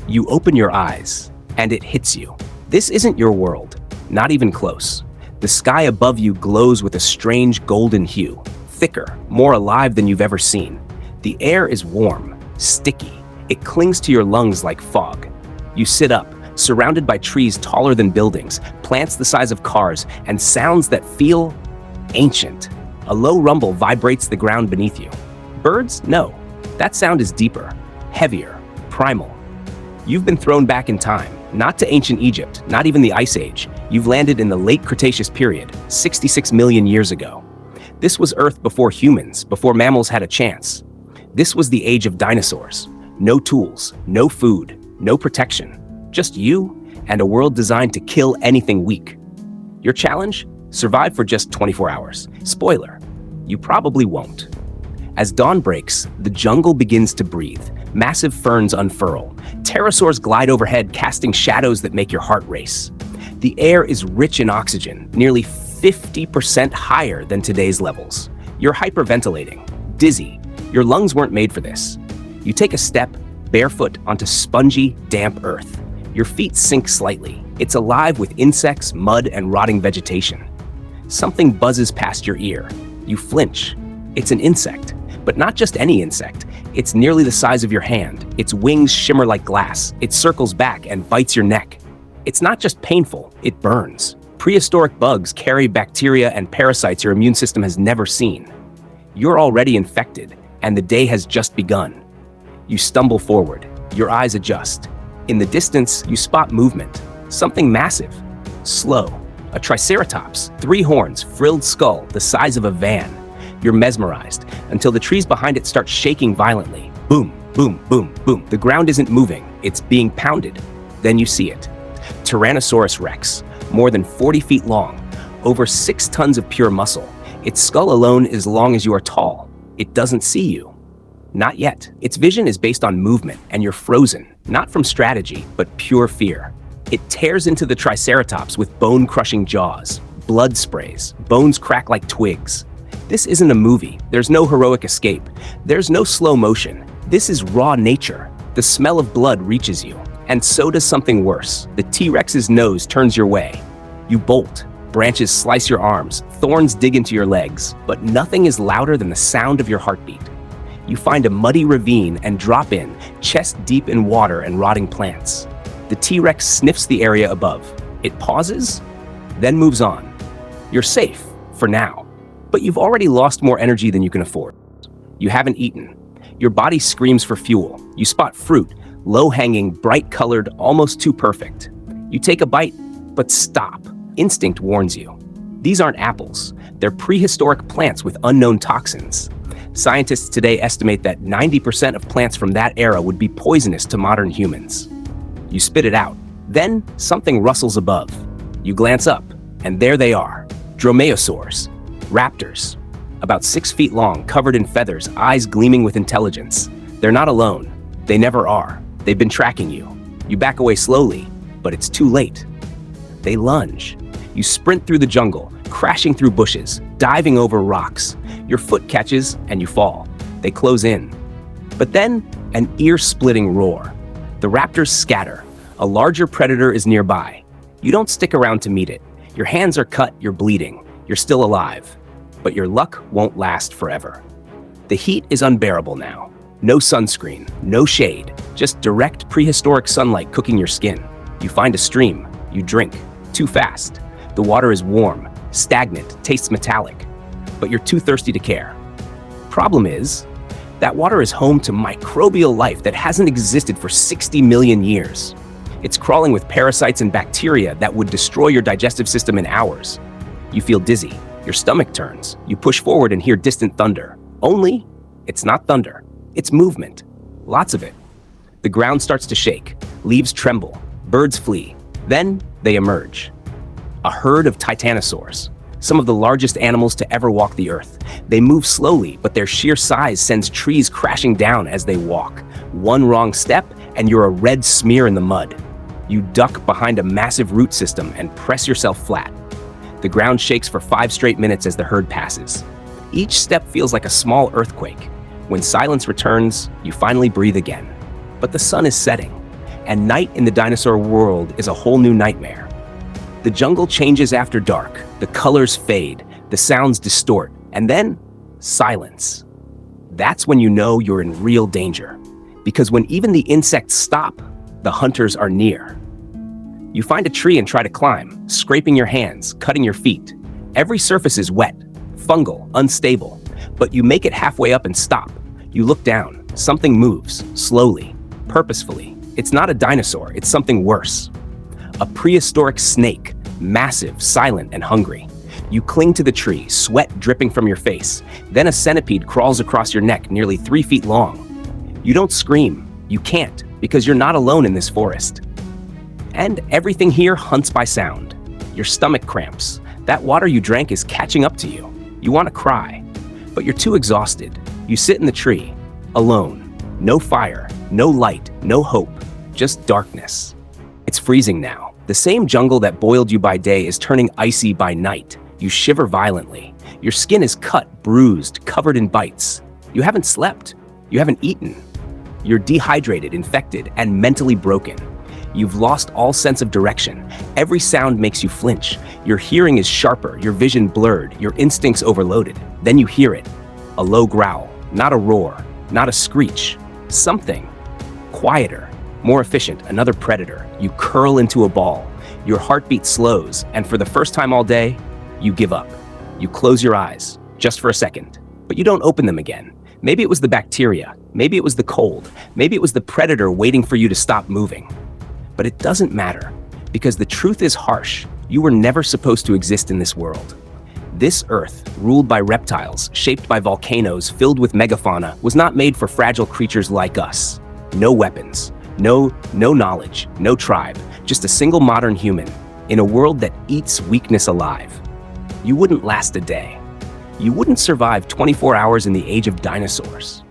You open your eyes, and it hits you. This isn't your world, not even close. The sky above you glows with a strange golden hue, thicker, more alive than you've ever seen. The air is warm, sticky. It clings to your lungs like fog. You sit up, surrounded by trees taller than buildings, plants the size of cars, and sounds that feel ancient. A low rumble vibrates the ground beneath you. Birds? No. That sound is deeper, heavier, primal. You've been thrown back in time, not to ancient Egypt, not even the Ice Age. You've landed in the late Cretaceous period, 66 million years ago. This was Earth before humans, before mammals had a chance. This was the age of dinosaurs. No tools, no food, no protection. Just you and a world designed to kill anything weak. Your challenge? Survive for just 24 hours. Spoiler, you probably won't. As dawn breaks, the jungle begins to breathe. Massive ferns unfurl. Pterosaurs glide overhead, casting shadows that make your heart race. The air is rich in oxygen, nearly 50% higher than today's levels. You're hyperventilating, dizzy. Your lungs weren't made for this. You take a step, barefoot, onto spongy, damp earth. Your feet sink slightly. It's alive with insects, mud, and rotting vegetation. Something buzzes past your ear. You flinch. It's an insect, but not just any insect. It's nearly the size of your hand. Its wings shimmer like glass. It circles back and bites your neck. It's not just painful, it burns. Prehistoric bugs carry bacteria and parasites your immune system has never seen. You're already infected, and the day has just begun. You stumble forward. Your eyes adjust. In the distance, you spot movement. Something massive. Slow. A triceratops, 3 horns, frilled skull, the size of a van. You're mesmerized until the trees behind it start shaking violently. Boom, boom, boom, boom. The ground isn't moving. It's being pounded. Then you see it. Tyrannosaurus rex, more than 40 feet long, over 6 tons of pure muscle. Its skull alone is as long as you are tall. It doesn't see you. Not yet. Its vision is based on movement, and you're frozen, not from strategy, but pure fear. It tears into the Triceratops with bone-crushing jaws. Blood sprays. Bones crack like twigs. This isn't a movie. There's no heroic escape. There's no slow motion. This is raw nature. The smell of blood reaches you. And so does something worse. The T-Rex's nose turns your way. You bolt. Branches slice your arms. Thorns dig into your legs. But nothing is louder than the sound of your heartbeat. You find a muddy ravine and drop in, chest deep in water and rotting plants. The T-Rex sniffs the area above. It pauses, then moves on. You're safe, for now. But you've already lost more energy than you can afford. You haven't eaten. Your body screams for fuel. You spot fruit, low-hanging, bright-colored, almost too perfect. You take a bite, but stop. Instinct warns you. These aren't apples. They're prehistoric plants with unknown toxins. Scientists today estimate that 90% of plants from that era would be poisonous to modern humans. You spit it out. Then something rustles above. You glance up, and there they are. Dromaeosaurs, raptors. About 6 feet long, covered in feathers, eyes gleaming with intelligence. They're not alone. They never are. They've been tracking you. You back away slowly, but it's too late. They lunge. You sprint through the jungle, crashing through bushes, diving over rocks. Your foot catches, and you fall. They close in. But then, an ear-splitting roar. The raptors scatter. A larger predator is nearby. You don't stick around to meet it. Your hands are cut, you're bleeding. You're still alive. But your luck won't last forever. The heat is unbearable now. No sunscreen, no shade, just direct prehistoric sunlight cooking your skin. You find a stream. You drink. Too fast. The water is warm, stagnant, tastes metallic. But you're too thirsty to care. Problem is, that water is home to microbial life that hasn't existed for 60 million years. It's crawling with parasites and bacteria that would destroy your digestive system in hours. You feel dizzy. Your stomach turns. You push forward and hear distant thunder. Only, it's not thunder. It's movement. Lots of it. The ground starts to shake. Leaves tremble. Birds flee. Then they emerge. A herd of Tyrannosaurs. Some of the largest animals to ever walk the earth. They move slowly, but their sheer size sends trees crashing down as they walk. One wrong step, and you're a red smear in the mud. You duck behind a massive root system and press yourself flat. The ground shakes for 5 straight minutes as the herd passes. Each step feels like a small earthquake. When silence returns, you finally breathe again. But the sun is setting, and night in the dinosaur world is a whole new nightmare. The jungle changes after dark, the colors fade, the sounds distort, and then silence. That's when you know you're in real danger, because when even the insects stop, the hunters are near. You find a tree and try to climb, scraping your hands, cutting your feet. Every surface is wet, fungal, unstable, but you make it halfway up and stop. You look down, something moves, slowly, purposefully. It's not a dinosaur, it's something worse. A prehistoric snake, massive, silent, and hungry. You cling to the tree, sweat dripping from your face. Then a centipede crawls across your neck, nearly 3 feet long. You don't scream. You can't, because you're not alone in this forest. And everything here hunts by sound. Your stomach cramps. That water you drank is catching up to you. You want to cry, but you're too exhausted. You sit in the tree, alone. No fire, no light, no hope, just darkness. It's freezing now. The same jungle that boiled you by day is turning icy by night. You shiver violently. Your skin is cut, bruised, covered in bites. You haven't slept. You haven't eaten. You're dehydrated, infected, and mentally broken. You've lost all sense of direction. Every sound makes you flinch. Your hearing is sharper, your vision blurred, your instincts overloaded. Then you hear it. A low growl, not a roar, not a screech. Something. Quieter, more efficient, another predator. You curl into a ball. Your heartbeat slows, and for the first time all day, you give up. You close your eyes, just for a second, but you don't open them again. Maybe it was the bacteria, maybe it was the cold, maybe it was the predator waiting for you to stop moving. But it doesn't matter, because the truth is harsh. You were never supposed to exist in this world. This Earth, ruled by reptiles, shaped by volcanoes, filled with megafauna, was not made for fragile creatures like us. No weapons, no knowledge, no tribe, just a single modern human, in a world that eats weakness alive. You wouldn't last a day. You wouldn't survive 24 hours in the age of dinosaurs.